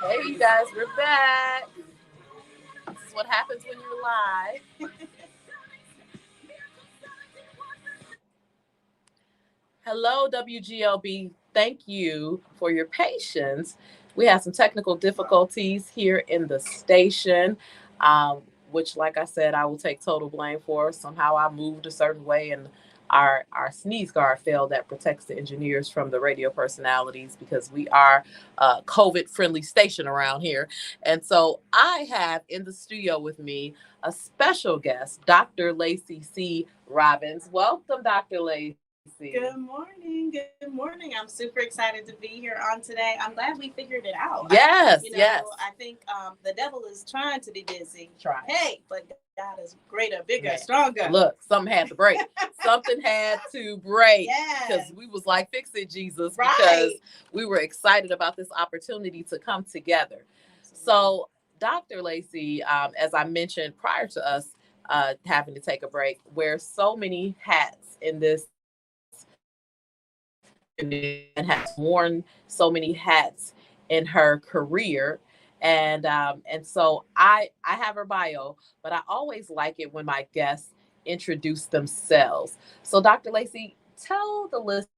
Hey, you guys, we're back. This is what happens when you're live. Hello, WGLB. Thank you for your patience. We had some technical difficulties here in the station, um, which, like I said, I will take total blame for. Somehow I moved a certain way, and our sneeze guard failed that protects the engineers from the radio personalities because we are a COVID friendly station around here. And so I have in the studio with me a special guest, Dr. Laci C. Robbins. Welcome, Dr. Laci. Good morning. Good morning. I'm super excited to be here on today. I'm glad we figured it out. Yes, yes. I think the devil is trying to be busy. Try. Hey, but God is greater, bigger, Man, stronger. Look, something had to break. Something had to break. Because Yes. we was like, fix it, Jesus, because Right. we were excited about this opportunity to come together. Absolutely. So, Dr. Laci, as I mentioned prior to us having to take a break, wears so many hats in this and has worn so many hats in her career. And so I have her bio, but I always like it when my guests introduce themselves. So Dr. Laci, tell the listeners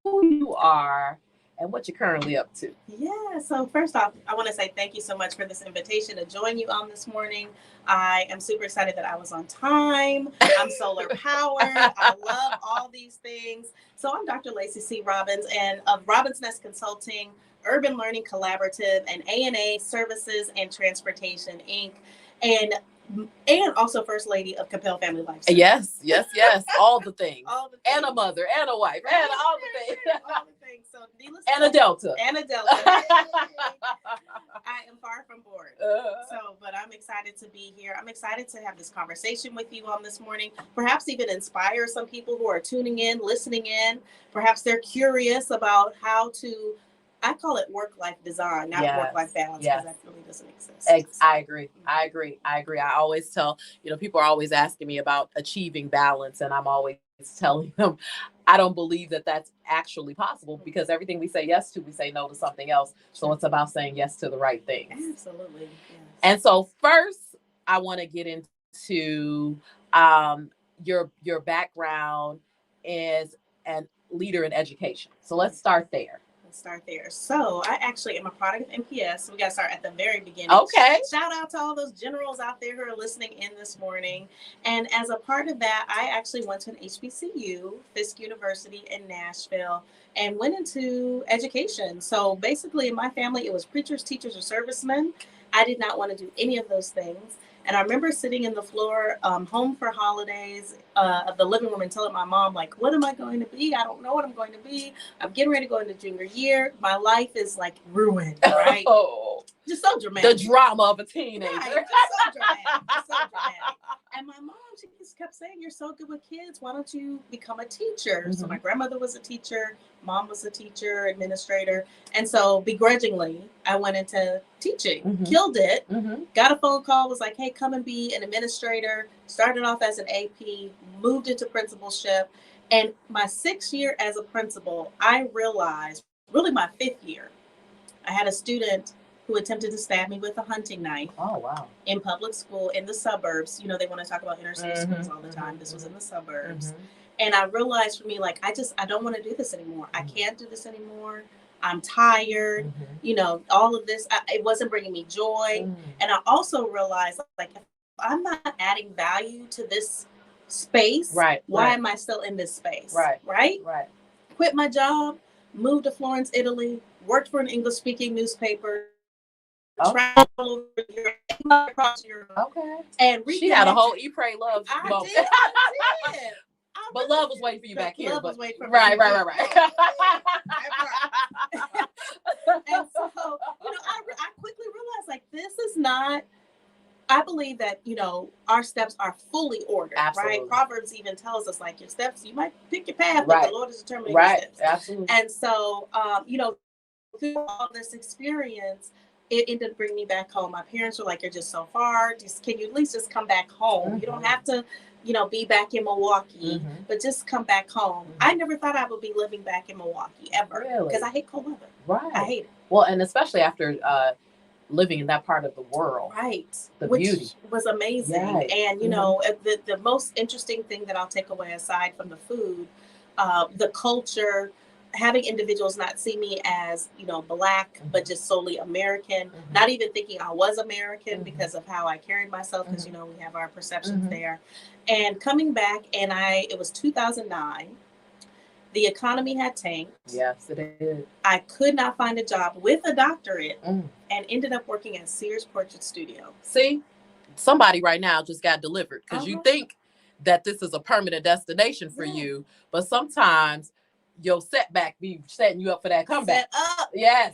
who you are and what you're currently up to. Yeah, so first off, I want to say thank you so much for this invitation to join you on this morning. I am super excited that I was on time. I'm solar powered. I love all these things. So I'm Dr. Laci C. Robbins and of Robbins Nest Consulting, Urban Learning Collaborative, and A&A Services and Transportation, Inc. And and also First Lady of Capel Family Life Center. Yes, yes, yes. All the things. All the And things. a mother, and a wife, Right, and all the things. all the things. So needless And a to say, Delta. and a Delta. Hey. I am far from bored. But I'm excited to be here. I'm excited to have this conversation with you on this morning. Perhaps even inspire some people who are tuning in, listening in. Perhaps they're curious about how to, I call it work-life design, not Yes, work-life balance, yes. because that really doesn't exist. I agree. I agree. I agree. I always tell, people are always asking me about achieving balance, and I'm always telling them, I don't believe that that's actually possible because everything we say yes to, we say no to something else. So it's about saying yes to the right things. Absolutely. Yes. And so first, I want to get into your background as an leader in education. So let's start there. Let's start there. So I actually am a product of NPS. So we got to start at the very beginning. Okay. Shout out to all those generals out there who are listening in this morning. And as a part of that, I actually went to an HBCU, Fisk University in Nashville, and went into education. So basically, in my family, it was preachers, teachers, or servicemen. I did not want to do any of those things. And I remember sitting in the floor, home for holidays, of the living room and telling my mom, like, what am I going to be? I don't know what I'm going to be. I'm getting ready to go into junior year. My life is like ruined, right? Oh, just so dramatic. The drama of a teenager. Right, just so dramatic. Just so dramatic. And my mom, she just kept saying, you're so good with kids. Why don't you become a teacher? Mm-hmm. So my grandmother was a teacher. Mom was a teacher, administrator. And so begrudgingly, I went into teaching, killed it, got a phone call, was like, hey, come and be an administrator. Started off as an AP, moved into principalship. And my 6th year as a principal, I realized, really my 5th year, I had a student who attempted to stab me with a hunting knife. Oh, wow. In public school in the suburbs. You know, they want to talk about inner city schools all the time. This was in the suburbs. And I realized for me, like, I don't want to do this anymore. I can't do this anymore. I'm tired. All of this, it wasn't bringing me joy. And I also realized, like, if I'm not adding value to this space, why am I still in this space? Right. Quit my job, moved to Florence, Italy, worked for an English-speaking newspaper, traveled over Europe, across Europe. Okay. And she had a whole Eat, Pray, Love moment. I did. But love was waiting for you back here. Love was waiting for me. Right. And so, I quickly realized, like, this is not, I believe that, our steps are fully ordered. Absolutely. Right? Proverbs even tells us, like, your steps, you might pick your path, but the Lord is determining your steps. Absolutely. And so, through all this experience, it ended up bringing me back home. My parents were like, you're just so far. Just, can you at least just come back home? You don't have to be back in Milwaukee, but just come back home. I never thought I would be living back in Milwaukee ever. Really? Because I hate cold weather. Right. I hate it. Well, and especially after living in that part of the world. Right. The Which beauty was amazing. Yes. And, the most interesting thing that I'll take away aside from the food, the culture, having individuals not see me as, Black, but just solely American, not even thinking I was American because of how I carried myself, because, we have our perceptions there. And coming back, and it was 2009. The economy had tanked. Yes, it did. I could not find a job with a doctorate and ended up working at Sears Portrait Studio. See, somebody right now just got delivered because you think that this is a permanent destination for you, but sometimes your setback be setting you up for that comeback. Set up. Yes.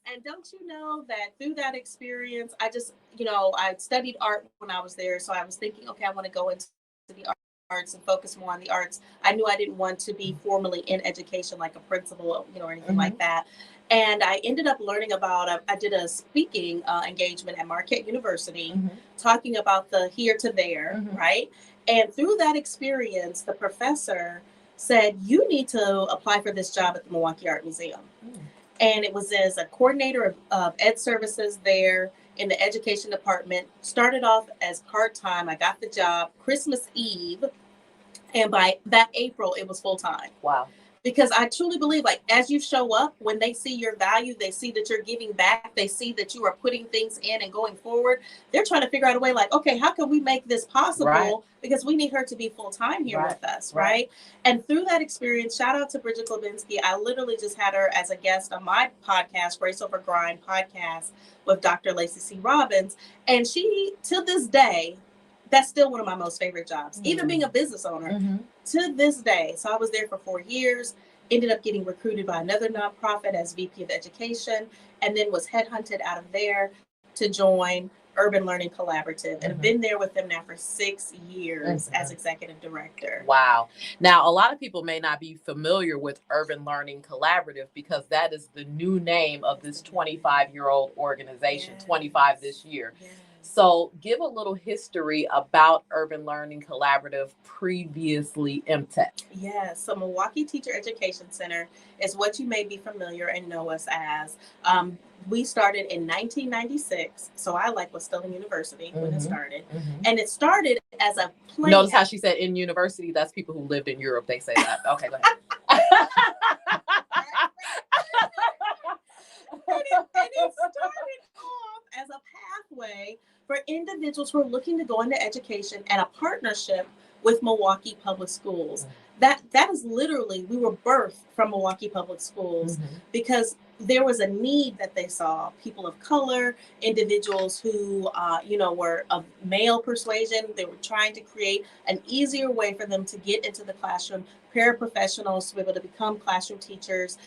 And don't you know that through that experience, I just, I studied art when I was there. So I was thinking, okay, I want to go into the arts and focus more on the arts. I knew I didn't want to be formally in education like a principal, or anything like that. And I ended up learning about, I did a speaking engagement at Marquette University, talking about the here to there, right? And through that experience, the professor said, you need to apply for this job at the Milwaukee Art Museum. And it was as a coordinator of ed services there in the education department. Started off as part-time. I got the job Christmas Eve. And by that April, it was full-time. Wow. Because I truly believe, like, as you show up, when they see your value, they see that you're giving back, they see that you are putting things in and going forward. They're trying to figure out a way, like, okay, how can we make this possible? Right. Because we need her to be full-time here with us, right? And through that experience, shout out to Bridget Globinski. I literally just had her as a guest on my podcast, Grace Over Grind podcast, with Dr. Laci C. Robbins. And she, to this day, that's still one of my most favorite jobs, even being a business owner to this day. So I was there for 4 years, ended up getting recruited by another nonprofit as VP of Education, and then was headhunted out of there to join Urban Learning Collaborative, and have been there with them now for 6 years as executive director. Wow. Now, a lot of people may not be familiar with Urban Learning Collaborative because that is the new name of this 25-year-old organization, 25 this year. So give a little history about Urban Learning Collaborative, previously MTech. Yes, so Milwaukee Teacher Education Center is what you may be familiar and know us as. We started in 1996, so I was still in university when it started. And it started as a plan. Notice how she said in university, that's people who lived in Europe, they say that. Okay, go ahead. And it started off as a pathway for individuals who are looking to go into education and a partnership with Milwaukee Public Schools. That is literally, we were birthed from Milwaukee Public Schools because there was a need that they saw. People of color, individuals who, were of male persuasion. They were trying to create an easier way for them to get into the classroom, paraprofessionals to be able to become classroom teachers.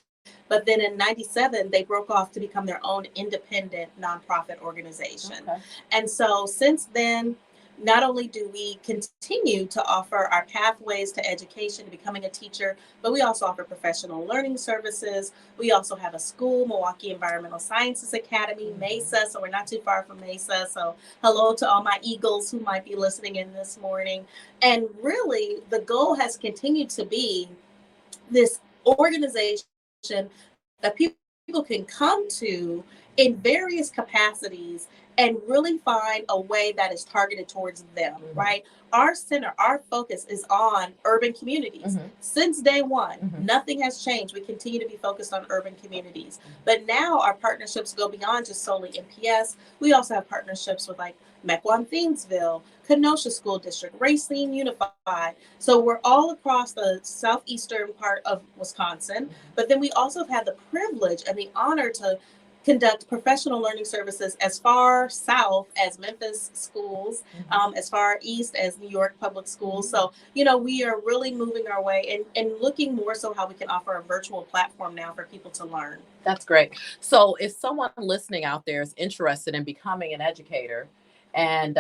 But then in 97, they broke off to become their own independent nonprofit organization. And so since then, not only do we continue to offer our pathways to education, to becoming a teacher, but we also offer professional learning services. We also have a school, Milwaukee Environmental Sciences Academy, MESA, so we're not too far from MESA. So hello to all my Eagles who might be listening in this morning. And really, the goal has continued to be this organization that people can come to in various capacities and really find a way that is targeted towards them, right? Our center, our focus is on urban communities. Since day one, nothing has changed. We continue to be focused on urban communities. But now our partnerships go beyond just solely MPS. We also have partnerships with Mequon Thiensville, Kenosha School District, Racine Unified. So we're all across the southeastern part of Wisconsin. But then we also have had the privilege and the honor to conduct professional learning services as far south as Memphis schools, as far east as New York public schools. So, we are really moving our way and looking more so how we can offer a virtual platform now for people to learn. That's great. So if someone listening out there is interested in becoming an educator and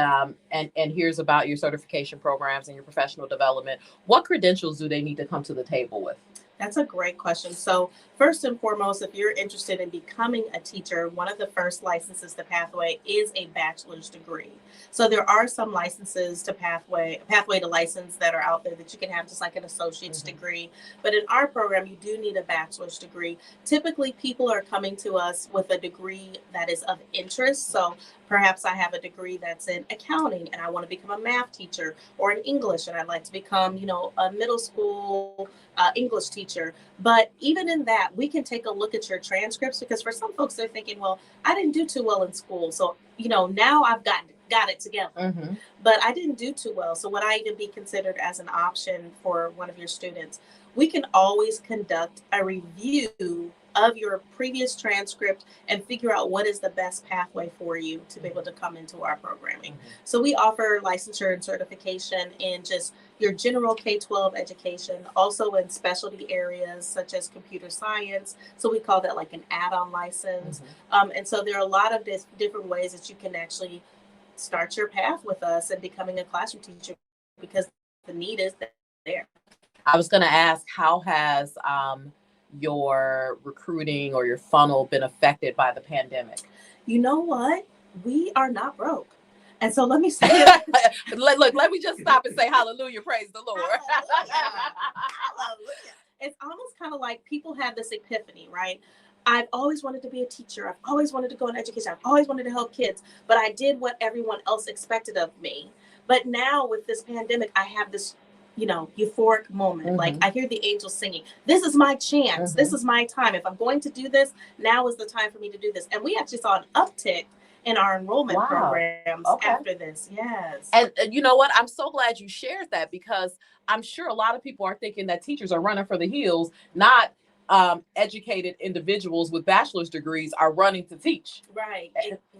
hears about your certification programs and your professional development, what credentials do they need to come to the table with? That's a great question. So, first and foremost, if you're interested in becoming a teacher, one of the first licenses to Pathway is a bachelor's degree. So, there are some licenses to Pathway to license that are out there that you can have just like an associate's degree. But in our program, you do need a bachelor's degree. Typically, people are coming to us with a degree that is of interest. So, perhaps I have a degree that's in accounting and I want to become a math teacher, or in English and I'd like to become, a middle school English teacher. But even in that, we can take a look at your transcripts, because for some folks, they're thinking, well, I didn't do too well in school. So, now I've got it together, but I didn't do too well. So would I even be considered as an option for one of your students? We can always conduct a review of your previous transcript and figure out what is the best pathway for you to be able to come into our programming. So we offer licensure and certification in just your general K-12 education, also in specialty areas such as computer science. So we call that like an add-on license. And so there are a lot of different ways that you can actually start your path with us and becoming a classroom teacher, because the need is there. I was going to ask, how has your recruiting or your funnel been affected by the pandemic? You know what? We are not broke. And so let me say let me just stop and say hallelujah, praise the Lord. Hallelujah. It's almost kind of like people have this epiphany, right? I've always wanted to be a teacher. I've always wanted to go in education. I've always wanted to help kids, but I did what everyone else expected of me. But now with this pandemic, I have this, euphoric moment. Like I hear the angels singing, this is my chance. This is my time. If I'm going to do this, now is the time for me to do this. And we actually saw an uptick in our enrollment programs after this. Yes. And you know what? I'm so glad you shared that, because I'm sure a lot of people are thinking that teachers are running for the hills, not educated individuals with bachelor's degrees are running to teach. Right.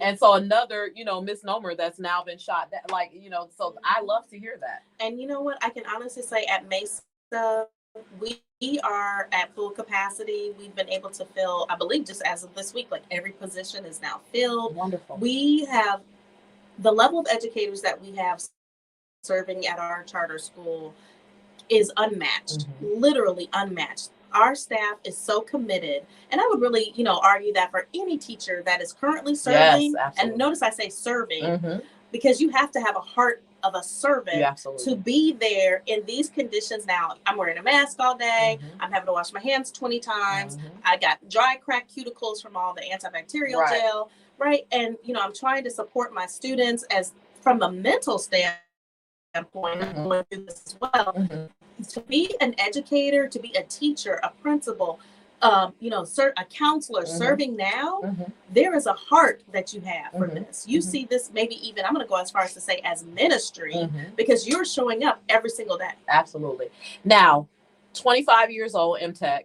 And so another, misnomer that's now been shot, that so I love to hear that. And you know what? I can honestly say at Mesa, we are at full capacity. We've been able to fill, I believe just as of this week, like every position is now filled. Wonderful. We have the level of educators that we have serving at our charter school is unmatched, literally unmatched. Our staff is so committed. And I would really, argue that for any teacher that is currently serving, and notice I say serving, because you have to have a heart of a servant to be there in these conditions. Now, I'm wearing a mask all day. I'm having to wash my hands 20 times. I got dry, cracked cuticles from all the antibacterial gel, right? And, I'm trying to support my students as from a mental standpoint. I'm going through this as well. To be an educator, to be a teacher, a principal, a counselor serving now, there is a heart that you have for this. You see this, maybe even, I'm going to go as far as to say as ministry, because you're showing up every single day. Absolutely. Now, 25 years old, MTech,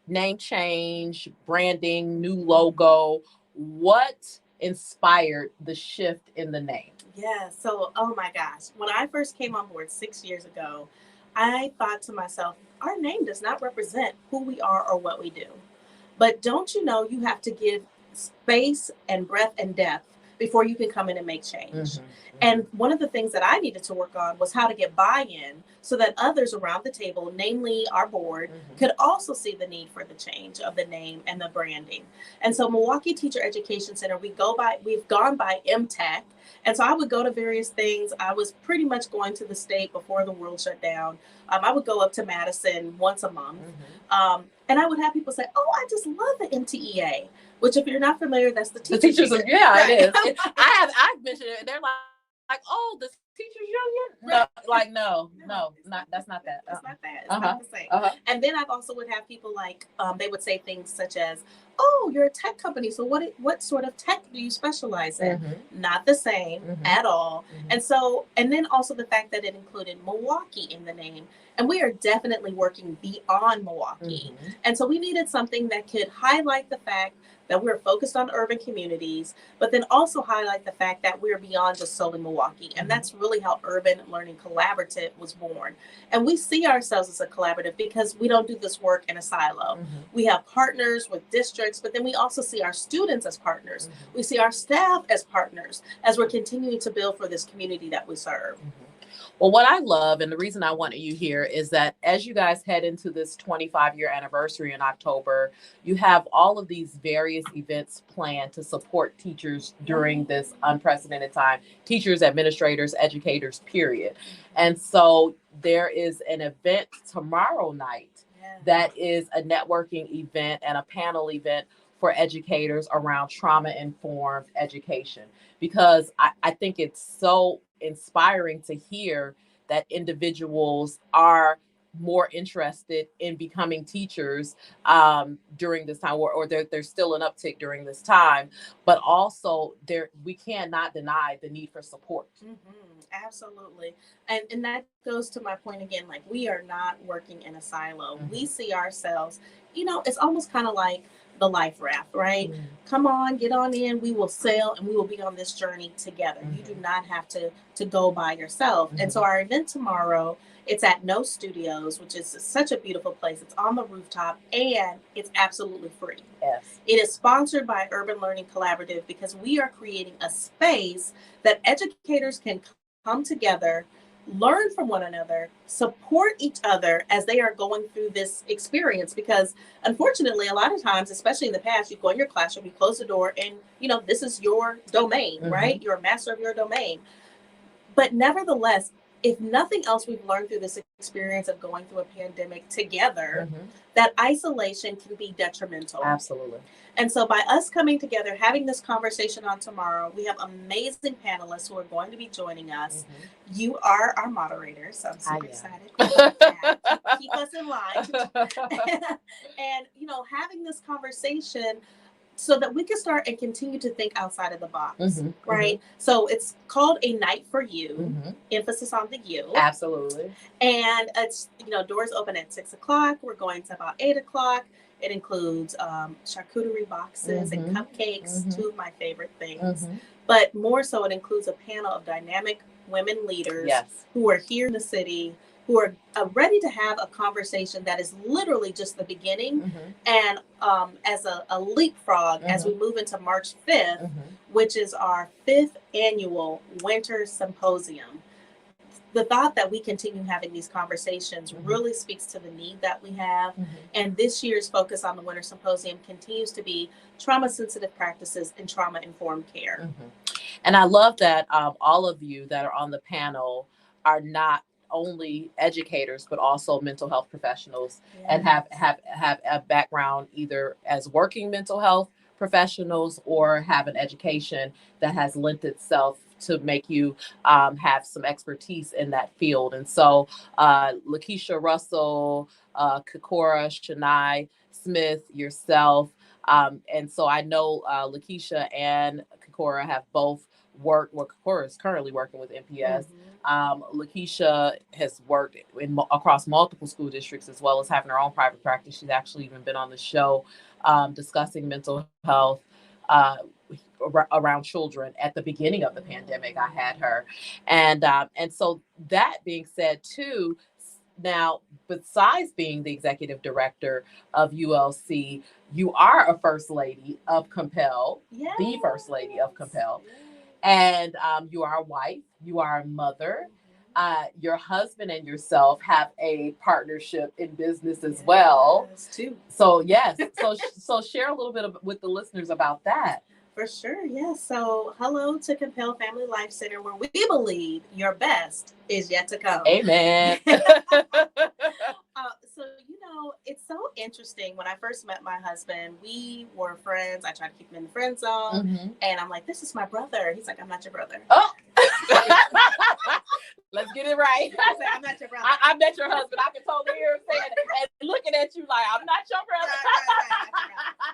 name change, branding, new logo. What inspired the shift in the name? Yeah. So, oh my gosh, when I first came on board 6 years ago, I thought to myself, our name does not represent who we are or what we do. But don't you know, you have to give space and breadth and depth before you can come in and make change. And one of the things that I needed to work on was how to get buy-in so that others around the table, namely our board, could also see the need for the change of the name and the branding. And so Milwaukee Teacher Education Center, we've gone by MTech. And so I would go to various things. I was pretty much going to the state before the world shut down. I would go up to Madison once a month. And I would have people say, oh, I just love the MTEA, which if you're not familiar, that's the teachers. It is. I've mentioned it. They're like, oh, the teachers union? No, that's not that. It's not that. It's not the same. And then I've also would have people like, they would say things such as, oh, you're a tech company. So what sort of tech do you specialize in? Not the same at all. And so, and then also the fact that it included Milwaukee in the name. And we are definitely working beyond Milwaukee. And so we needed something that could highlight the fact that we're focused on urban communities, but then also highlight the fact that we're beyond just solely Milwaukee. And that's really how Urban Learning Collaborative was born. And we see ourselves as a collaborative because we don't do this work in a silo. We have partners with districts, but then we also see our students as partners. We see our staff as partners as we're continuing to build for this community that we serve. Well, what I love and the reason I wanted you here is that as you guys head into this 25-year anniversary in October, you have all of these various events planned to support teachers during this unprecedented time, teachers, administrators, educators, period. And so there is an event tomorrow night that is a networking event and a panel event for educators around trauma informed education. Because I think it's so inspiring to hear that individuals are more interested in becoming teachers during this time, or there's still an uptick during this time, but also we cannot deny the need for support. Absolutely. And that goes to my point again, like we are not working in a silo. We see ourselves, it's almost kind of like the life raft, right? Come on, get on in, we will sail and we will be on this journey together. You do not have to go by yourself. And so our event tomorrow, it's at No Studios, which is such a beautiful place. It's on the rooftop and it's absolutely free. Yes. It is sponsored by Urban Learning Collaborative because we are creating a space that educators can come together, learn from one another, support each other as they are going through this experience. Because unfortunately, a lot of times, especially in the past, you go in your classroom, you close the door, and this is your domain, right? You're a master of your domain. But nevertheless, if nothing else we've learned through this experience of going through a pandemic together, that isolation can be detrimental. Absolutely. And so by us coming together, having this conversation on tomorrow, we have amazing panelists who are going to be joining us. You are our moderator, so I'm super excited. Keep us in line. And, having this conversation so that we can start and continue to think outside of the box, right? So it's called A Night for You, emphasis on the you. Absolutely. And it's, doors open at 6:00. We're going to about 8:00. It includes charcuterie boxes and cupcakes, two of my favorite things. But more so, it includes a panel of dynamic women leaders who are here in the city, who are ready to have a conversation that is literally just the beginning. And as a leapfrog, as we move into March 5th, which is our 5th annual Winter Symposium. The thought that we continue having these conversations really speaks to the need that we have. And this year's focus on the Winter Symposium continues to be trauma-sensitive practices and trauma-informed care. And I love that all of you that are on the panel are not only educators, but also mental health professionals and have a background either as working mental health professionals or have an education that has lent itself to make you have some expertise in that field. And so Lakeisha Russell, Kakora Shania Smith, yourself. And so I know Lakeisha and Kakora have both worked. Well, Kakora is currently working with NPS. Lakeisha has worked across multiple school districts as well as having her own private practice. She's actually even been on the show discussing mental health around children at the beginning of the pandemic. I had her. And so that being said too, now, besides being the executive director of ULC, you are a first lady of Compel, the first lady of Compel. And you are a wife, you are a mother. Your husband and yourself have a partnership in business as well. Too. So yes, so share a little bit with the listeners about that. For sure, yes. So hello to Compel Family Life Center, where we believe your best is yet to come. Amen. So, it's so interesting. When I first met my husband, we were friends. I tried to keep him in the friend zone. And I'm like, this is my brother. He's like, I'm not your brother. Oh. Let's get it right. He's like, I'm not your brother. I met your husband. I can totally hear him saying it and looking at you like, I'm not your brother.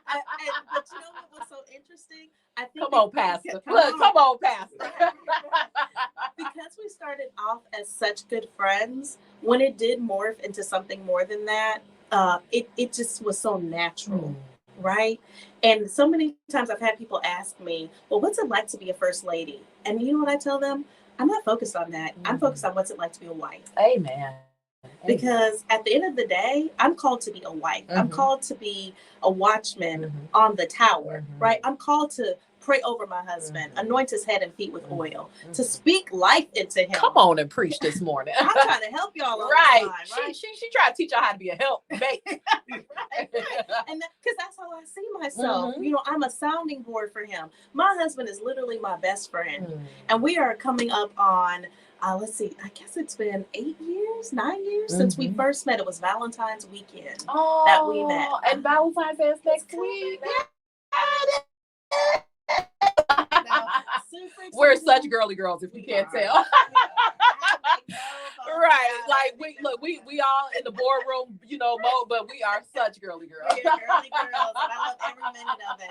Right. But you know what was so interesting? I think Come on, Pastor. Come on, Pastor. Because we started off as such good friends, when it did morph into something more than that, it just was so natural, right? And so many times I've had people ask me, well, what's it like to be a first lady? And you know what I tell them? I'm not focused on that. I'm focused on what's it like to be a wife. Amen. Because at the end of the day, I'm called to be a wife. I'm called to be a watchman on the tower, right? I'm called to pray over my husband, anoint his head and feet with oil, to speak life into him. Come on and preach this morning. I'm trying to help y'all all right. the time, right? She tried to teach y'all how to be a helpmate. right. And because that's how I see myself. You know, I'm a sounding board for him. My husband is literally my best friend. And we are coming up on, let's see, I guess it's been 9 years since we first met. It was Valentine's weekend that we met. And Valentine's is next week. We're such girly girls, if you can't tell. Right, like we all in the boardroom, you know, mode, but we are such girly girls. We're girly girls, and I love every minute of it.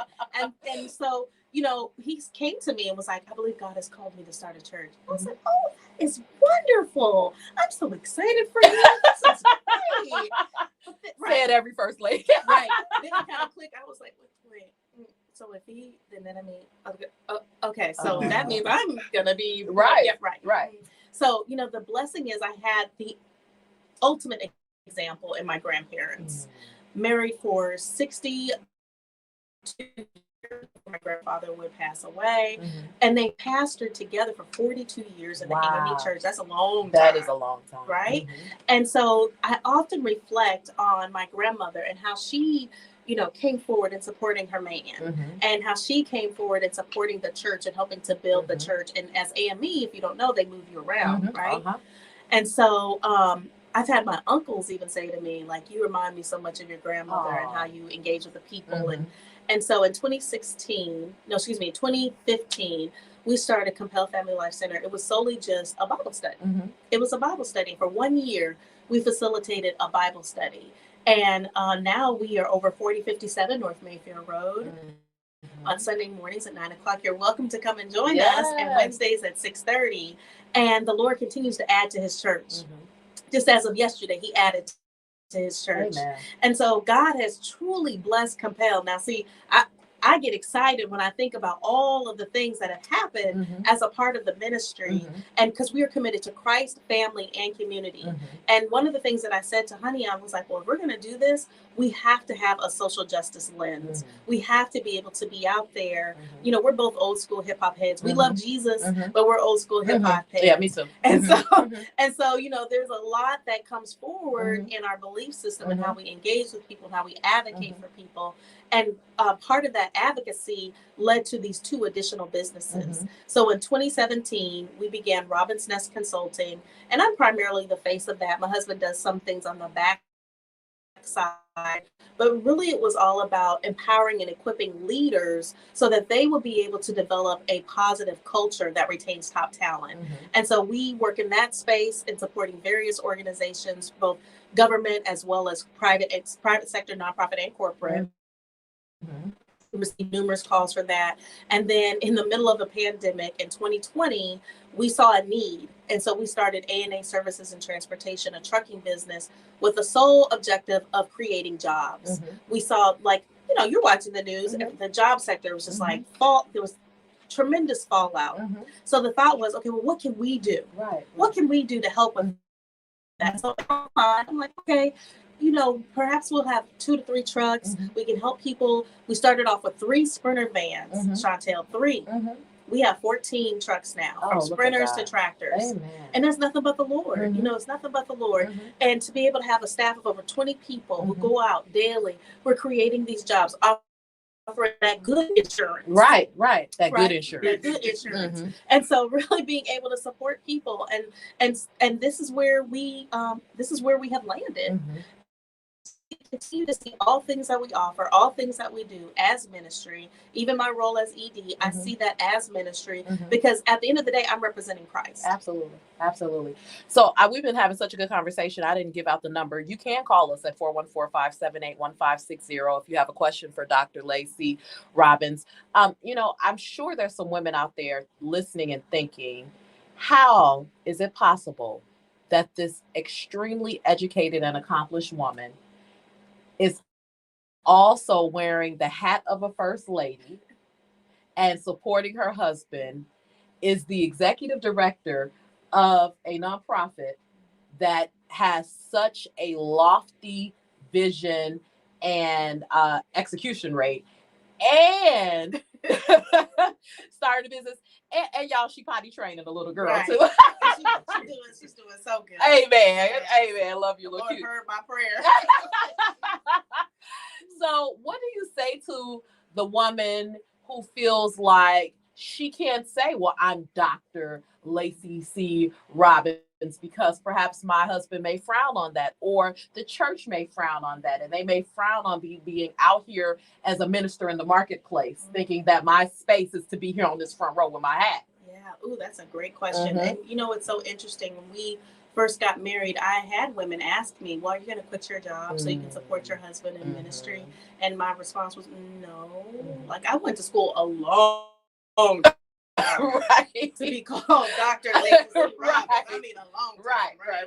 And so, you know, he came to me and was like, I believe God has called me to start a church. I was like, oh, that is wonderful. I'm so excited for you. This is great. Say it every first lady. Right. Then it kind of clicked. I was like, wait. So if he, then I mean, okay. So that means I'm gonna be right. Yeah, right. So, you know, the blessing is I had the ultimate example in my grandparents. Married for 62 years, my grandfather would pass away, and they pastored together for 42 years in the AME church. That's a long time. That is a long time. Right? And so I often reflect on my grandmother and how she, you know, came forward in supporting her man, and how she came forward in supporting the church and helping to build the church. And as AME, if you don't know, they move you around, right? And so I've had my uncles even say to me, like, you remind me so much of your grandmother and how you engage with the people. And so in 2015, we started Compel Family Life Center. It was solely just a Bible study. It was a Bible study. For 1 year, we facilitated a Bible study. And now we are over 4057 North Mayfair Road on Sunday mornings at 9 o'clock. You're welcome to come and join us, and Wednesdays at 6:30. And the Lord continues to add to his church. Just as of yesterday, he added to his church. Amen. And so God has truly blessed Compel. Now, see, I get excited when I think about all of the things that have happened as a part of the ministry, and because we are committed to Christ, family, and community. And one of the things that I said to Honey, I was like, well, if we're going to do this, we have to have a social justice lens. We have to be able to be out there. You know, we're both old school hip hop heads. We love Jesus, but we're old school hip hop heads. Yeah, me too. And so, you know, there's a lot that comes forward in our belief system and how we engage with people and how we advocate for people. And part of that advocacy led to these 2 additional businesses. So in 2017, we began Robbins Nest Consulting, and I'm primarily the face of that. My husband does some things on the back side, but really it was all about empowering and equipping leaders so that they will be able to develop a positive culture that retains top talent. And so we work in that space in supporting various organizations, both government as well as private sector, nonprofit, and corporate. We received numerous calls for that. And then in the middle of the pandemic in 2020, we saw a need. And so we started A&A Services and Transportation, a trucking business, with the sole objective of creating jobs. We saw, like, you know, you're watching the news, the job sector was just like, there was tremendous fallout. So the thought was, okay, well, what can we do? What can we do to help with that? So I'm like, okay, you know, perhaps we'll have 2 to 3 trucks. We can help people. We started off with 3 Sprinter vans, Chantel, 3. We have 14 trucks now, from sprinters to tractors. Amen. And that's nothing but the Lord. You know, it's nothing but the Lord. And to be able to have a staff of over 20 people who go out daily, we're creating these jobs, offering that good insurance. Right. That good insurance. And so really being able to support people, and this is where we have landed. Continue to see all things that we offer, all things that we do as ministry, even my role as ED, I see that as ministry, because at the end of the day, I'm representing Christ. Absolutely. So we've been having such a good conversation. I didn't give out the number. You can call us at 414-578-1560 if you have a question for Dr. Laci Robbins. You know, I'm sure there's some women out there listening and thinking, how is it possible that this extremely educated and accomplished woman is also wearing the hat of a first lady and supporting her husband, is the executive director of a nonprofit that has such a lofty vision and execution rate, and started a business, and y'all, she potty training a little girl Right. too. She's doing so good. Amen. Yes. Amen. Love you, The little Lord cute. heard my prayer. So, what do you say to the woman who feels like she can't say, "Well, I'm Dr. Laci C. Robbins," because perhaps my husband may frown on that, or the church may frown on that, and they may frown on being out here as a minister in the marketplace, thinking that my space is to be here on this front row with my hat? Yeah. Ooh, that's a great question. And it's so interesting. When we first got married, I had women ask me, "Well, you're going to quit your job so you can support your husband in ministry?" And my response was, "No." Like, I went to school a long time Right. to be called Dr. Laci Robbins. Right. I mean, a long time. Right.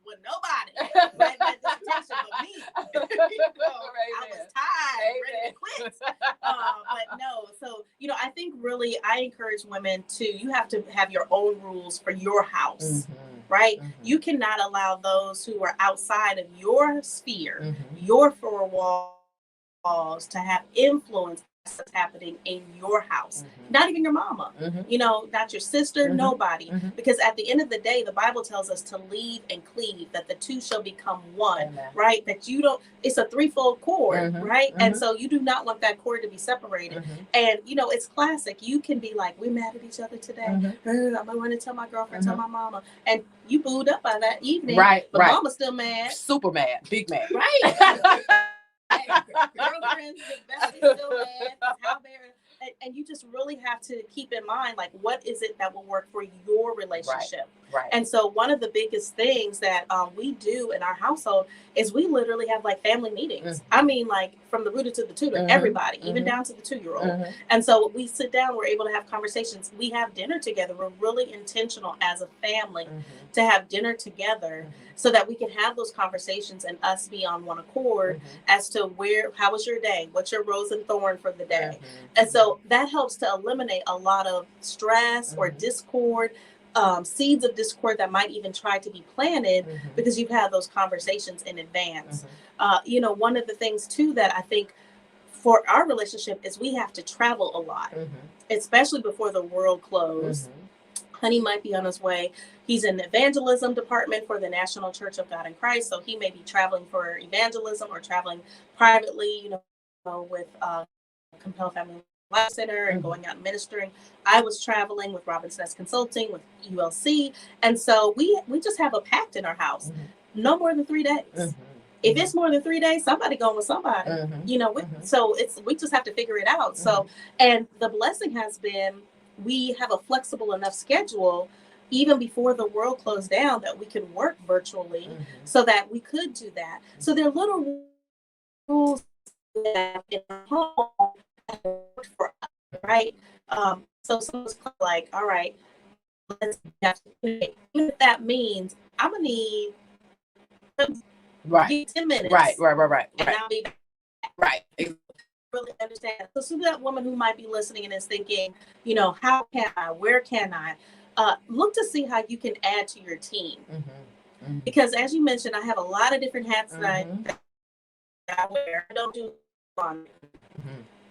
With nobody right that dissertation but me. I was tired, ready to quit. But no, so I think really I encourage women you have to have your own rules for your house, right? You cannot allow those who are outside of your sphere, your four walls, to have influence that's happening in your house. Not even your mama, not your sister, nobody. Because at the end of the day, the Bible tells us to leave and cleave, that the two shall become one, right? That it's a threefold cord, right? And so you do not want that cord to be separated. And it's classic. You can be like, we're mad at each other today. I'm going to tell my girlfriend, tell my mama. And you booed up by that evening. Right. But mama's still mad. Super mad. Big mad. Right. Girlfriends, besties still mad. How and you just really have to keep in mind, like, what is it that will work for your relationship? Right. And so one of the biggest things that we do in our household is we literally have like family meetings. I mean, like, from the rooter to the tutor, everybody, even down to the 2-year-old. And so we sit down, we're able to have conversations. We have dinner together. We're really intentional as a family to have dinner together so that we can have those conversations and us be on one accord as to how was your day? What's your rose and thorn for the day? And so that helps to eliminate a lot of stress or discord, seeds of discord that might even try to be planted because you've had those conversations in advance. One of the things too that I think for our relationship is we have to travel a lot, especially before the world closed. Honey might be on his way. He's in the evangelism department for the National Church of God in Christ. So he may be traveling for evangelism or traveling privately, with Compel Family Life Center and going out and ministering. I was traveling with Robbins Consulting, with ULC. And so we just have a pact in our house. No more than 3 days. If it's more than 3 days, somebody going with somebody, so we just have to figure it out. So, and the blessing has been, we have a flexible enough schedule, even before the world closed down, that we could work virtually so that we could do that. So there are little rules that in our home for us, right? So someone's like, all right, let's even if that means I'm gonna need 10 minutes. Right. And I'll be back. Right. Really understand. So that woman who might be listening and is thinking, how can I, where can I, look to see how you can add to your team. Because as you mentioned, I have a lot of different hats that I wear. I don't do laundry.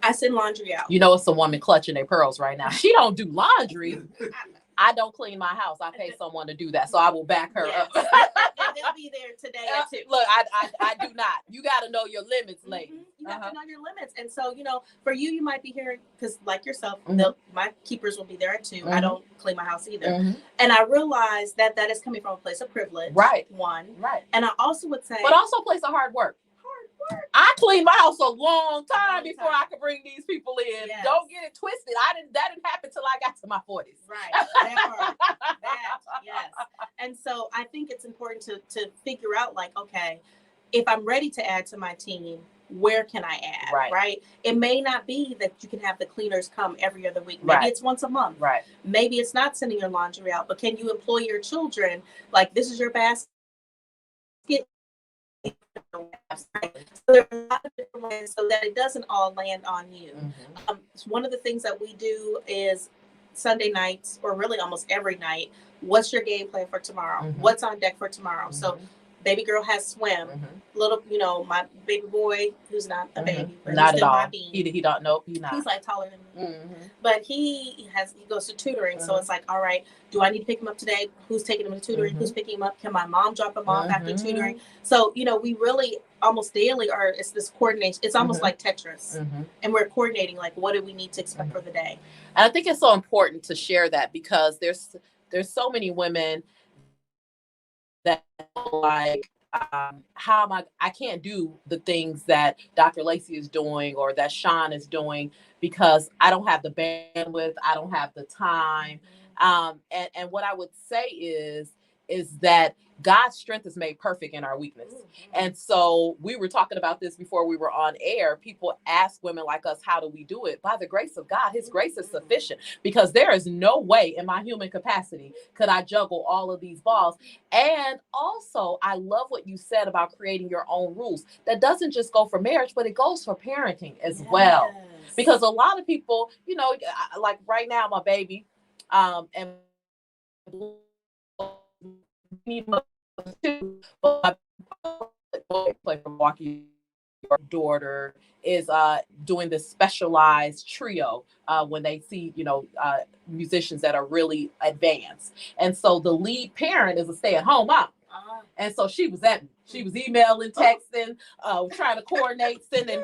I send laundry out. It's a woman clutching their pearls right now. She don't do laundry. I don't clean my house. I pay someone to do that, so I will back her up. And they'll be there today at 2. Look, I do not. You got to know your limits, lady. You have to know your limits. And so, for you might be hearing, because like yourself, my keepers will be there at 2. I don't clean my house either. And I realize that is coming from a place of privilege. Right. One. Right. And I also would say. But also a place of hard work. I cleaned my house a long time before I could bring these people in. Yes. Don't get it twisted. That didn't happen till I got to my 40s. Right. That part. Yes. And so I think it's important to figure out, like, okay, if I'm ready to add to my team, where can I add? Right. It may not be that you can have the cleaners come every other week. Maybe it's once a month. Right. Maybe it's not sending your laundry out, but can you employ your children? Like, this is your basket. So there are a lot of different ways so that it doesn't all land on you. One of the things that we do is Sunday nights, or really almost every night, what's your game plan for tomorrow? What's on deck for tomorrow? So baby girl has swim. Little, you know, my baby boy, who's not a baby, but not he's at still all. my bean. He don't know. He's not. He's like taller than me. But he goes to tutoring, so it's like, all right, do I need to pick him up today? Who's taking him to tutoring? Who's picking him up? Can my mom drop him off after tutoring? So, you know, we really almost daily are, it's this coordination. It's almost like Tetris. And we're coordinating, like, what do we need to expect for the day? And I think it's so important to share that, because there's so many women that like, how am I can't do the things that Dr. Laci is doing or that Sean is doing because I don't have the bandwidth, I don't have the time. And what I would say is that God's strength is made perfect in our weakness. And so we were talking about this before we were on air. People ask women like us, how do we do it? By the grace of God. His grace is sufficient, because there is no way in my human capacity could I juggle all of these balls. And also, I love what you said about creating your own rules. That doesn't just go for marriage, but it goes for parenting as well. Because a lot of people, you know, like right now, my baby, and but play for Milwaukee. Your daughter is doing this specialized trio when they see, you know, musicians that are really advanced. And so the lead parent is a stay-at-home mom. And so she was at me. She was emailing, texting, trying to coordinate, sending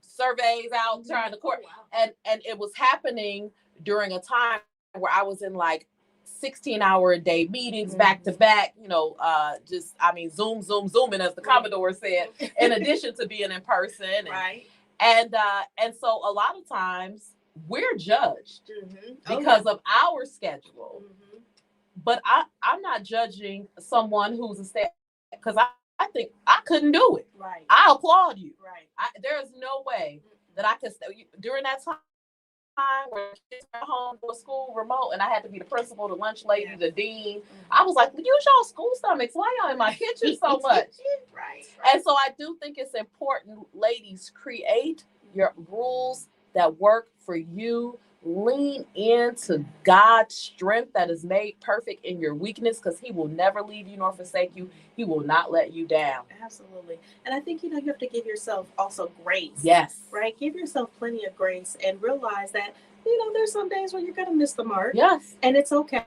surveys out, trying to coordinate. And it was happening during a time where I was in like 16-hour-a-day meetings back to back, you know, zooming, as the Commodore said, in addition to being in person. And so a lot of times we're judged because of our schedule. But I'm not judging someone who's a stay, because I think I couldn't do it. I applaud you. There is no way that I could during that time where kids were home for school remote, and I had to be the principal, the lunch lady, the dean. I was like, use y'all school stomachs. Why y'all in my kitchen so much? And so I do think it's important, ladies, create your rules that work for you. Lean into God's strength that is made perfect in your weakness, because he will never leave you nor forsake you. He will not let you down. Absolutely. And I think, you know, you have to give yourself also grace. Yes. Right? Give yourself plenty of grace and realize that, you know, there's some days where you're going to miss the mark. Yes. And it's okay.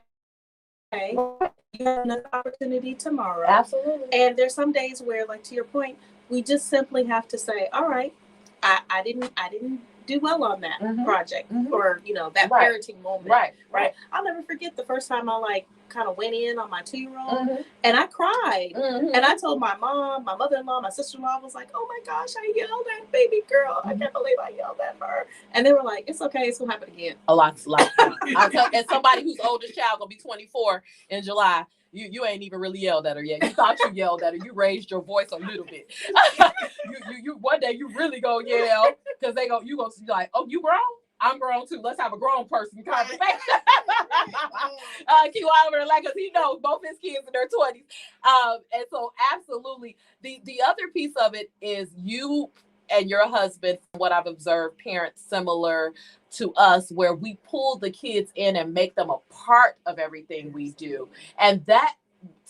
You have another opportunity tomorrow. Absolutely. And there's some days where, like, to your point, we just simply have to say, all right, I didn't do well on that project, or, you know, that parenting moment. Right. I'll never forget the first time I like kind of went in on my 2-year-old and I cried. And I told my mom, my mother-in-law, my sister-in-law, was like, oh my gosh, I yelled at baby girl. I can't believe I yelled at her. And they were like, it's okay, it's gonna happen again. A lot. As somebody whose oldest child gonna be 24 in July, you ain't even really yelled at her yet. You thought you yelled at her. You raised your voice a little bit. you one day you really gonna yell, because you gonna be like, oh, you grown? I'm grown too. Let's have a grown person conversation. Keep Oliver, like, because he knows both his kids in their 20s. And so absolutely. The other piece of it is you and your husband, from what I've observed, parents similar to us, where we pull the kids in and make them a part of everything we do. And that,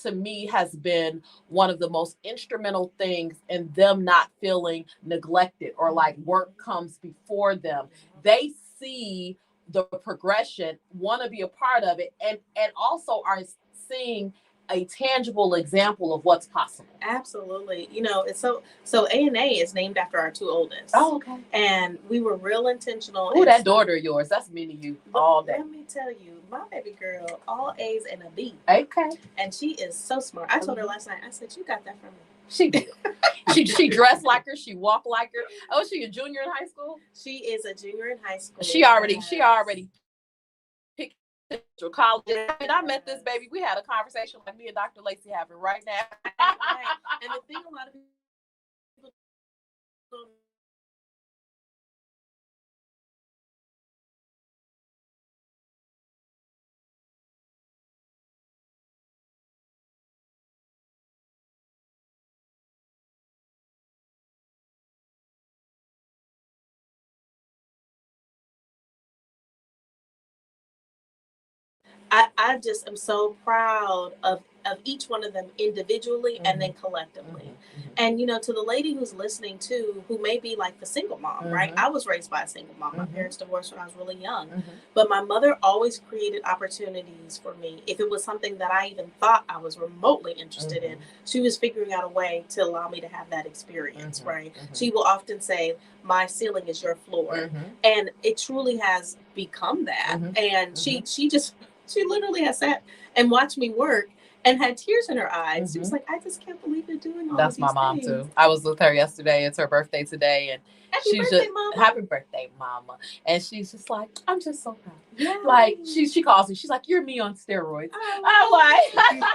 to me, has been one of the most instrumental things in them not feeling neglected or like work comes before them. They see the progression, want to be a part of it, and also are seeing a tangible example of what's possible. Absolutely. You know, it's so A&A is named after our 2 oldest. Oh, okay. And we were real intentional. Oh, that daughter of yours, that's me to you all day. Let me tell you, my baby girl, all A's and a B. Okay. And she is so smart. I told her last night, I said, you got that from me. She did. she dressed like her. She walked like her. Oh, she a junior in high school? She is a junior in high school. She already picked college. I met this baby. We had a conversation like me and Dr. Laci having right now. Right. And the thing a lot of people don't I just am so proud of of each one of them individually and then collectively. And, to the lady who's listening too, who may be like the single mom, right? I was raised by a single mom. My parents divorced when I was really young. But my mother always created opportunities for me. If it was something that I even thought I was remotely interested in, she was figuring out a way to allow me to have that experience, right? She will often say, my ceiling is your floor. And it truly has become that. And she literally has sat and watched me work and had tears in her eyes. She was like, I just can't believe you're doing all That's of these my mom things. too. I was with her yesterday. It's her birthday today, and happy birthday, mama. Happy birthday, mama. And she's just like, I'm just so proud. Yeah. Like she calls me. She's like, you're me on steroids. I'm like, let me tell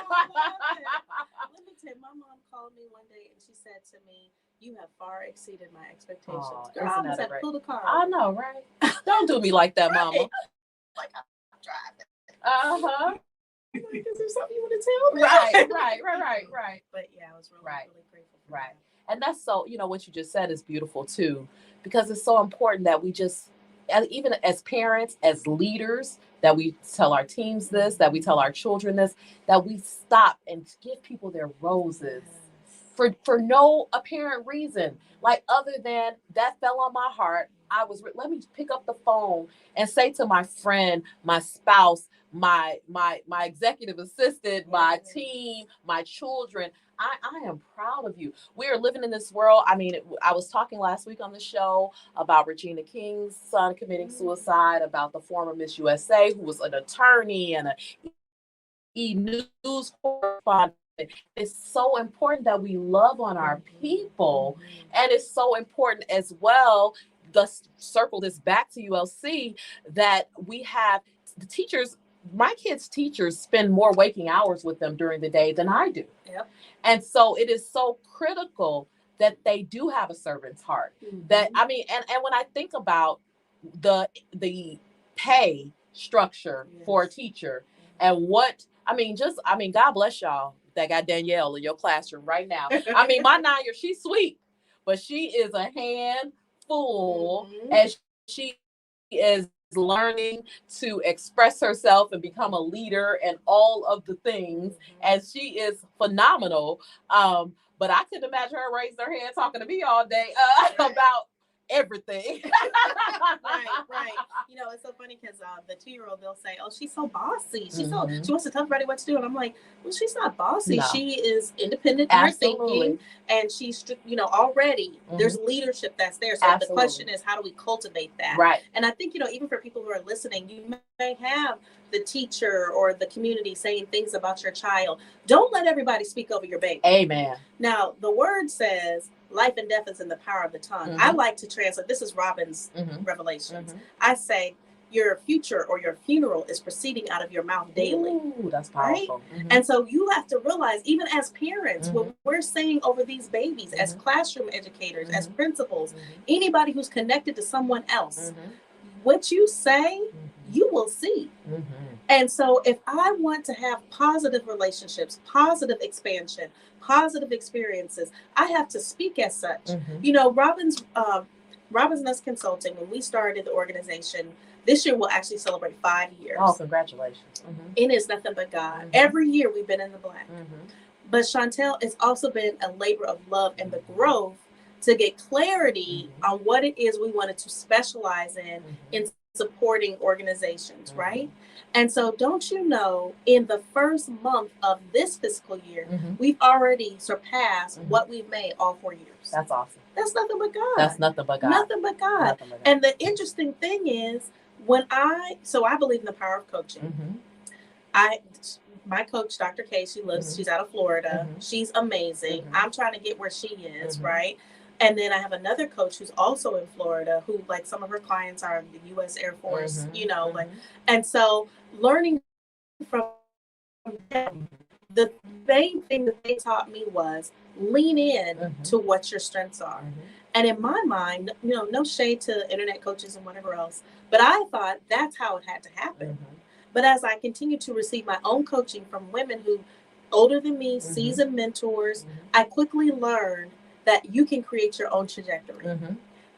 you, my mom called me one day and she said to me, you have far exceeded my expectations. Girl, I almost had to pull the car. I know, right? Don't do me like that, mama. Like, I'm driving. Like, is there something you want to tell me? Right. But yeah, I was really grateful for that. And that's so, what you just said is beautiful too, because it's so important that we just, even as parents, as leaders, that we tell our teams this, that we tell our children this, that we stop and give people their roses for no apparent reason, like other than that fell on my heart. Let me pick up the phone and say to my friend, my spouse, my executive assistant, my team, my children, I am proud of you. We are living in this world. I mean, I was talking last week on the show about Regina King's son committing suicide, about the former Miss USA, who was an attorney and a E-News correspondent. It's so important that we love on our people. And it's so important as well, thus circle this back to ULC, that we have the teachers. My kids' teachers spend more waking hours with them during the day than I do. Yep. And so it is so critical that they do have a servant's heart. That, I mean, and when I think about the pay structure for a teacher and God bless y'all that got Danielle in your classroom right now. I mean, my 9-year, she's sweet, but she is a handful as she is learning to express herself and become a leader and all of the things, and she is phenomenal. But I couldn't imagine her raising her hand talking to me all day about everything. Right. It's so funny because the 2-year-old, they'll say, oh, she's so bossy. She wants to tell everybody what to do. And I'm like, well, she's not bossy. No. She is independent in her thinking. And she's, already there's leadership that's there. So the question is, how do we cultivate that? Right. And I think, even for people who are listening, you may have the teacher or the community saying things about your child. Don't let everybody speak over your baby. Amen. Now, the word says, life and death is in the power of the tongue. I like to translate, this is Robbins' Revelations. I say, your future or your funeral is proceeding out of your mouth daily. Ooh, that's powerful. Right? And so you have to realize, even as parents, what we're saying over these babies, as classroom educators, as principals, anybody who's connected to someone else, what you say, you will see. And so if I want to have positive relationships, positive expansion, positive experiences, I have to speak as such. Robbins Nest Consulting, when we started the organization, this year we'll actually celebrate 5 years. Oh, congratulations. It is nothing but God. Every year we've been in the black. But Chantel, it's also been a labor of love and the growth to get clarity on what it is we wanted to specialize in supporting organizations, right? And so don't you know, in the first month of this fiscal year, we've already surpassed what we've made all 4 years. That's awesome. That's nothing but God. That's nothing but God. Nothing but God. And the interesting thing is, I believe in the power of coaching. My coach, Dr. K, she's out of Florida. She's amazing. I'm trying to get where she is, right? And then I have another coach who's also in Florida, who, like, some of her clients are in the U.S. Air Force, and so learning from them, the main thing that they taught me was lean in to what your strengths are. And in my mind, no shade to internet coaches and whatever else, but I thought that's how it had to happen. But as I continued to receive my own coaching from women who older than me, seasoned mentors, I quickly learned that you can create your own trajectory.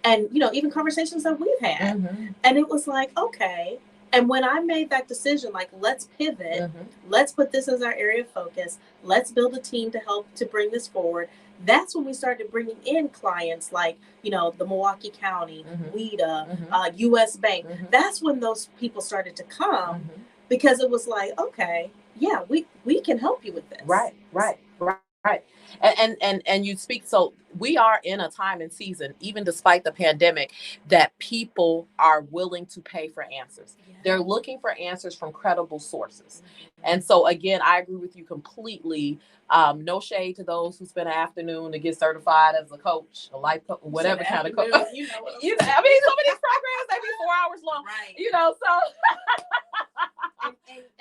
And, even conversations that we've had. And it was like, okay. And when I made that decision, like, let's pivot, let's put this as our area of focus, let's build a team to help to bring this forward. That's when we started bringing in clients like, you know, the Milwaukee County, WIDA, US Bank. That's when those people started to come because it was like, okay, yeah, we can help you with this. Right. And you speak, so we are in a time and season, even despite the pandemic, that people are willing to pay for answers. Yeah. They're looking for answers from credible sources. And so again, I agree with you completely. No shade to those who spend an afternoon to get certified as a coach, a life coach, whatever kind of coach. I mean, some of these programs, they be 4 hours long, right? You know, so.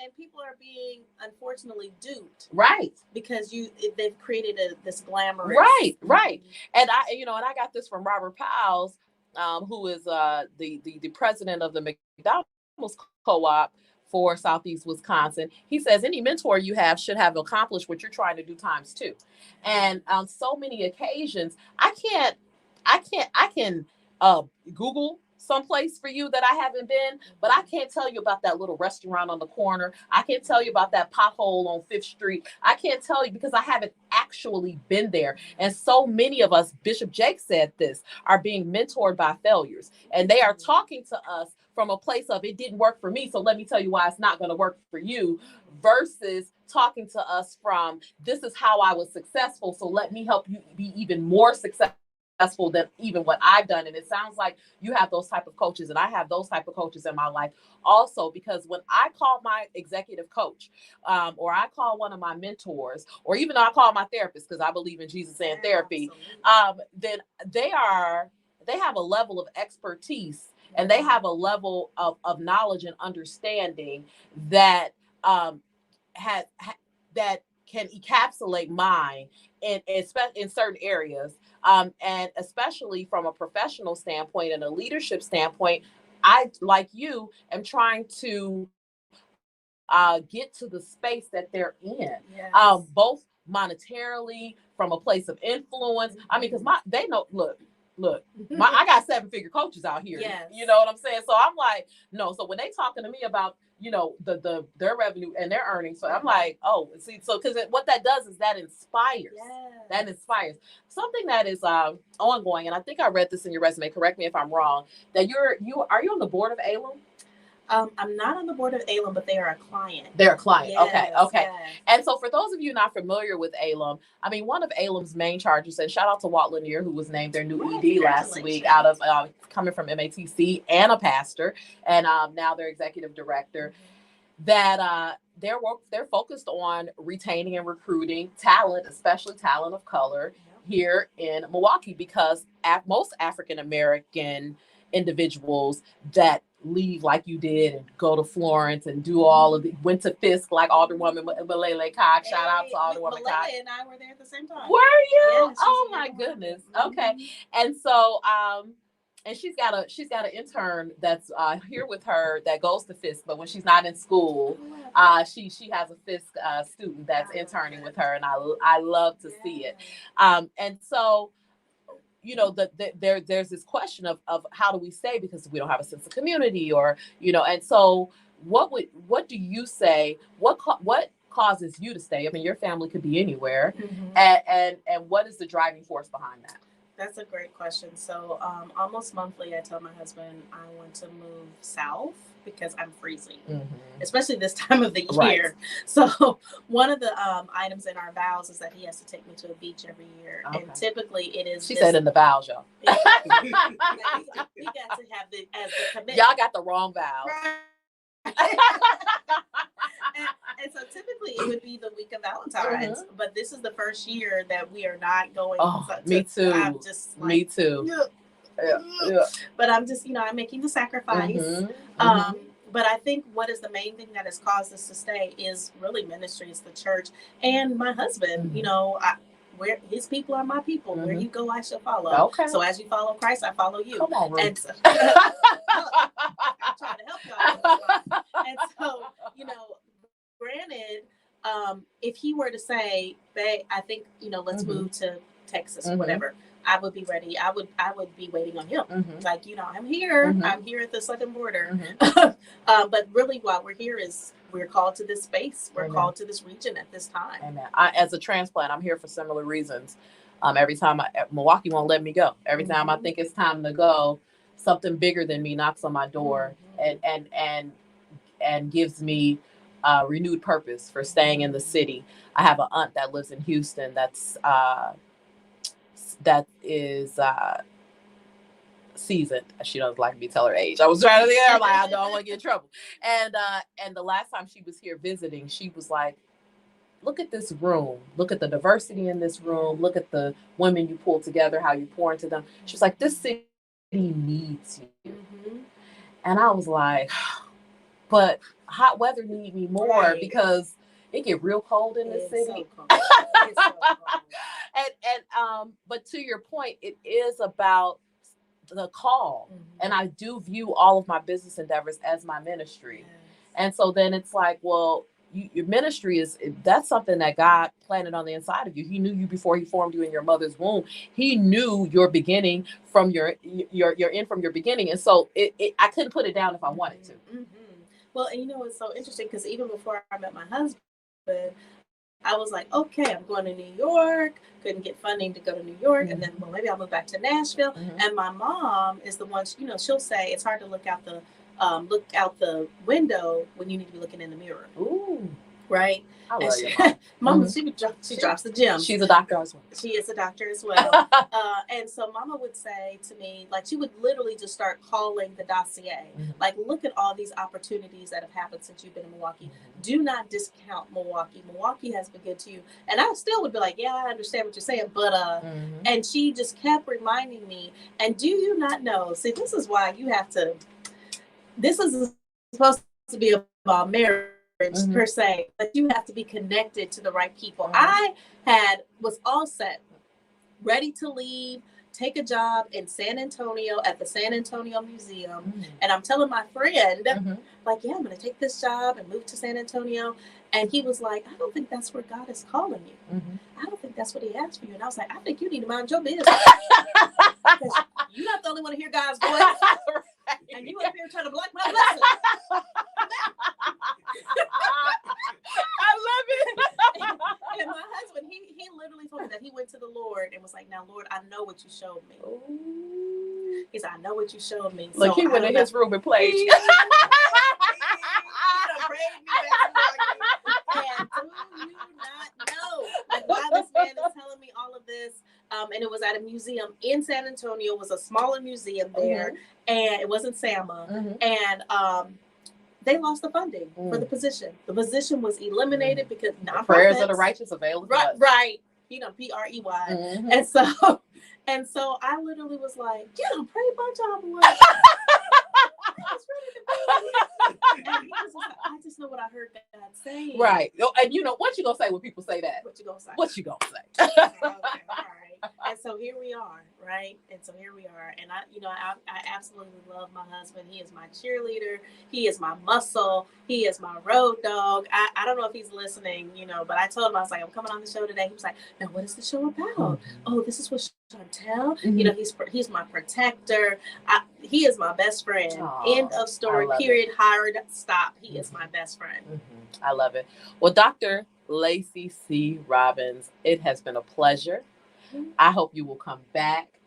And people are being unfortunately duped, right? Because they've created this glamorous, right. And I got this from Robert Powell's, who is the president of the McDonald's co-op for Southeast Wisconsin. He says any mentor you have should have accomplished what you're trying to do times 2. And on so many occasions, I can Google someplace for you that I haven't been, but I can't tell you about that little restaurant on the corner. I can't tell you about that pothole on 5th Street. I can't tell you because I haven't actually been there. And so many of us, Bishop Jake said this, are being mentored by failures. And they are talking to us from a place of, it didn't work for me, so let me tell you why it's not going to work for you, versus talking to us from, this is how I was successful, so let me help you be even more successful than even what I've done. And it sounds like you have those type of coaches, and I have those type of coaches in my life also, because when I call my executive coach, or I call one of my mentors, or even though I call my therapist, because I believe in Jesus and therapy, then they have a level of expertise, and they have a level of knowledge and understanding that that can encapsulate mine in certain areas. And especially from a professional standpoint and a leadership standpoint, I, like you, am trying to get to the space that they're in, yes. Both monetarily, from a place of influence. I mean, because they know, look, I got 7-figure coaches out here. Yes. You know what I'm saying? So I'm like, no. So when they talking to me about, their revenue and their earnings, so I'm like, oh, see, so because what that does is that inspires. Yes. That inspires. Something that is ongoing, and I think I read this in your resume. Correct me if I'm wrong. That are you on the board of ALUM? I'm not on the board of ALUM, but they are a client. They're a client. Yes, okay. Yes. And so for those of you not familiar with ALUM, I mean, one of ALUM's main charges, and shout out to Walt Lanier, who was named their new ED last week, out of coming from MATC, and a pastor, and now their executive director, that they're focused on retaining and recruiting talent, especially talent of color, here in Milwaukee, because most African American individuals that leave like you did and go to Florence and do all of went to Fisk like Alderwoman Malele Cox. Shout out to Alderwoman Cox. And I were there at the same time. Were you? Yeah, oh my goodness. Okay. And so and she's got an intern that's here with her that goes to Fisk, but when she's not in school, she has a Fisk student that's interning with her, and I love to see it. And so, there's this question of how do we stay, because we don't have a sense of community, or and so what do you say, what causes you to stay? I mean, your family could be anywhere, and what is the driving force behind that? That's a great question. So almost monthly, I tell my husband I want to move south because I'm freezing, especially this time of the year. Right. So one of the items in our vows is that he has to take me to a beach every year. Okay. And typically it is... She said in the vows, y'all. He got to have it as the commitment. Y'all got the wrong vows. Right. And so typically it would be the week of Valentine's, but this is the first year that we are not going. Me too. I'm just like, me too. Yeah. But I'm just, I'm making the sacrifice. But I think what is the main thing that has caused us to stay is really ministry, is the church, and my husband. Where his people are my people. Where you go, I shall follow. Okay. So as you follow Christ, I follow you. Come on, Ruth. And so, I'm trying to help y'all. And so, granted, if he were to say, babe, I think, let's move to Texas or whatever, I would be ready. I would be waiting on him. Like, I'm here. I'm here at the southern border. But really, while we're here is we're called to this space. We're called to this region at this time. Amen. As a transplant, I'm here for similar reasons. Every time Milwaukee won't let me go. Every time I think it's time to go, something bigger than me knocks on my door and gives me renewed purpose for staying in the city. I have an aunt that lives in Houston that is seasoned. She doesn't like me tell her age. I was trying to think, I'm like, I don't want to get in trouble. And the last time she was here visiting, she was like, look at this room. Look at the diversity in this room. Look at the women you pull together, how you pour into them. She was like, this city needs you. And I was like, but hot weather need me more because it get real cold in this city. So cold. It's so cold. But to your point, it is about the call. And I do view all of my business endeavors as my ministry. And so then it's like, well, your ministry that's something that God planted on the inside of you. He knew you before he formed you in your mother's womb. He knew your beginning from your end from your beginning. And so I couldn't put it down if I wanted to. Well, and it's so interesting because even before I met my husband, I was like, okay, I'm going to New York. Couldn't get funding to go to New York. And then, well, maybe I'll move back to Nashville. And my mom is the one, she'll say it's hard to look out the window when you need to be looking in the mirror. Ooh. Right? I love you, Mama, she drops the gems. She's a doctor as well. She is a doctor as well. And so Mama would say to me, like, she would literally just start calling the dossier. Like, look at all these opportunities that have happened since you've been in Milwaukee. Do not discount Milwaukee. Milwaukee has been good to you. And I still would be like, yeah, I understand what you're saying, but and she just kept reminding me. And do you not know? See, this is why you have to. This is supposed to be about marriage. Per se, but you have to be connected to the right people. I was all set, ready to leave, take a job in San Antonio at the San Antonio Museum. And I'm telling my friend, like, yeah, I'm going to take this job and move to San Antonio. And he was like, I don't think that's where God is calling you. I don't think that's what he asked for you. And I was like, I think you need to mind your business. Because you're not the only one to hear God's voice. And you up here trying to block my blessing. I love it. And my husband, he literally told me that he went to the Lord and was like, now, Lord, I know what you showed me. Ooh. He said, I know what you showed me. Look, so he went in his room and played. And do you not know? Like, why this man is telling me all of this? And it was at a museum in San Antonio. It was a smaller museum there. And it wasn't SAMA. And they lost the funding for the position. The position was eliminated because nonprofits. Prayers of the righteous available. Right. PREY. And so I literally was like, yeah, pray my job away. I was ready to be. And he was like, I just know what I heard God saying. Right. And what you gonna say when people say that? What you gonna say? Okay, all right. And so here we are, right? And I absolutely love my husband. He is my cheerleader. He is my muscle. He is my road dog. I don't know if he's listening, but I told him, I was like, I'm coming on the show today. He was like, now what is the show about? Oh, this is what Chantel. He's my protector. He is my best friend. Aww, end of story. Period. Hard stop. He is my best friend. I love it. Well, Dr. Laci C. Robbins, it has been a pleasure. I hope you will come back.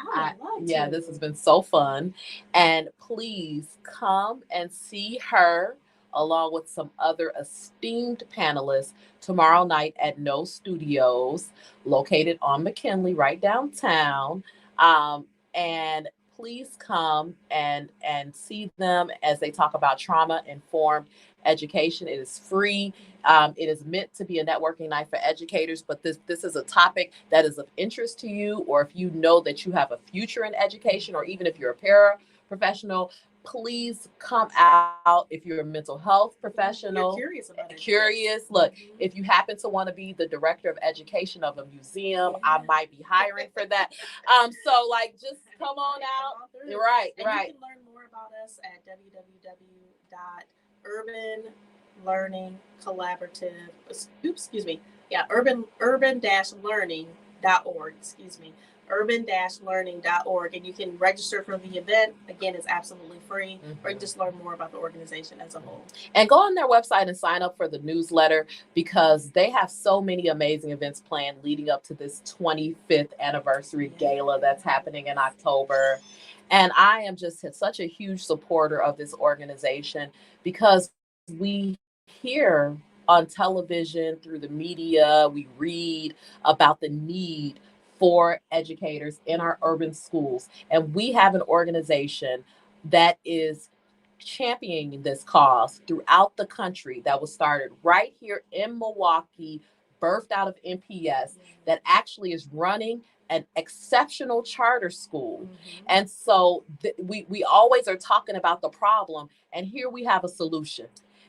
This has been so fun. And please come and see her along with some other esteemed panelists tomorrow night at No Studios, located on McKinley, right downtown. And please come and see them as they talk about trauma-informed education. It is free. It is meant to be a networking night for educators, but this is a topic that is of interest to you, or if you know that you have a future in education, or even if you're a paraprofessional, please come out. If you're a mental health professional, curious. Look, if you happen to want to be the director of education of a museum, I might be hiring for that. So just come on out. Right. You can learn more about us at urban-learning.org. urban-learning.org, and you can register for the event. Again, it's absolutely free, or just learn more about the organization as a whole. And go on their website and sign up for the newsletter, because they have so many amazing events planned leading up to this 25th anniversary gala that's happening in October. And I am just such a huge supporter of this organization, because we hear on television, through the media, we read about the need for educators in our urban schools. And we have an organization that is championing this cause throughout the country, that was started right here in Milwaukee, birthed out of MPS, that actually is running an exceptional charter school. And so we always are talking about the problem, and here we have a solution.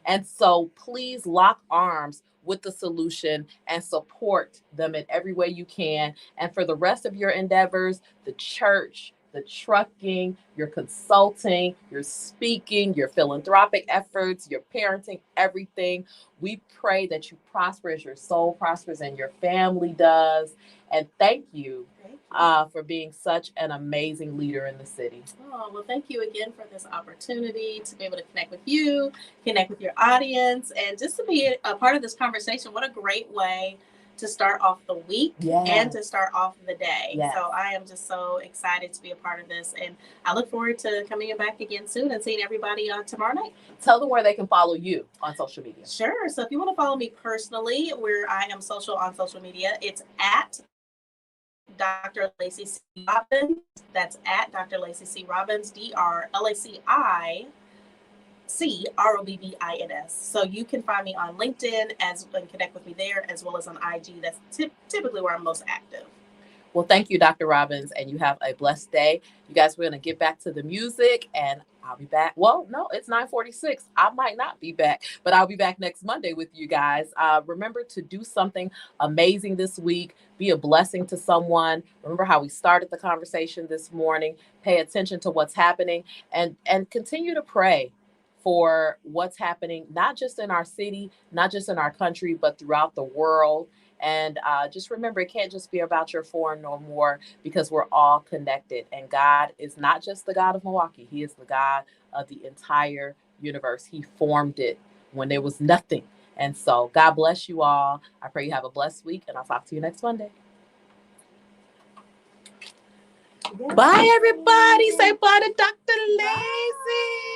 And so please lock arms with the solution and support them in every way you can. And for the rest of your endeavors, the church, the trucking, your consulting, your speaking, your philanthropic efforts, your parenting, everything, we pray that you prosper as your soul prospers and your family does. And thank you for being such an amazing leader in the city. Oh, well, thank you again for this opportunity to be able to connect with you, connect with your audience, and just to be a part of this conversation. What a great way to start off the week and to start off the day. So I am just so excited to be a part of this, and I look forward to coming back again soon and seeing everybody tomorrow night. Tell them where they can follow you on social media. Sure. So if you want to follow me personally, where I am on social media, it's at Dr. Laci C. Robbins. That's at Dr. Laci C. Robbins, DrLaciCrobbins. So you can find me on LinkedIn and connect with me there, as well as on IG. That's typically where I'm most active. Well, thank you, Dr. Robbins, and you have a blessed day. You guys, we're going to get back to the music, and I'll be back. Well, no, it's 9:46. I might not be back, but I'll be back next Monday with you guys. Remember to do something amazing this week. Be a blessing to someone. Remember how we started the conversation this morning. Pay attention to what's happening, and continue to pray for what's happening, not just in our city, not just in our country, but throughout the world. And just remember, it can't just be about your four no more, because we're all connected. And God is not just the God of Milwaukee. He is the God of the entire universe. He formed it when there was nothing. And so God bless you all. I pray you have a blessed week, and I'll talk to you next Monday. Yes. Bye, everybody. Say bye to Dr. Laci.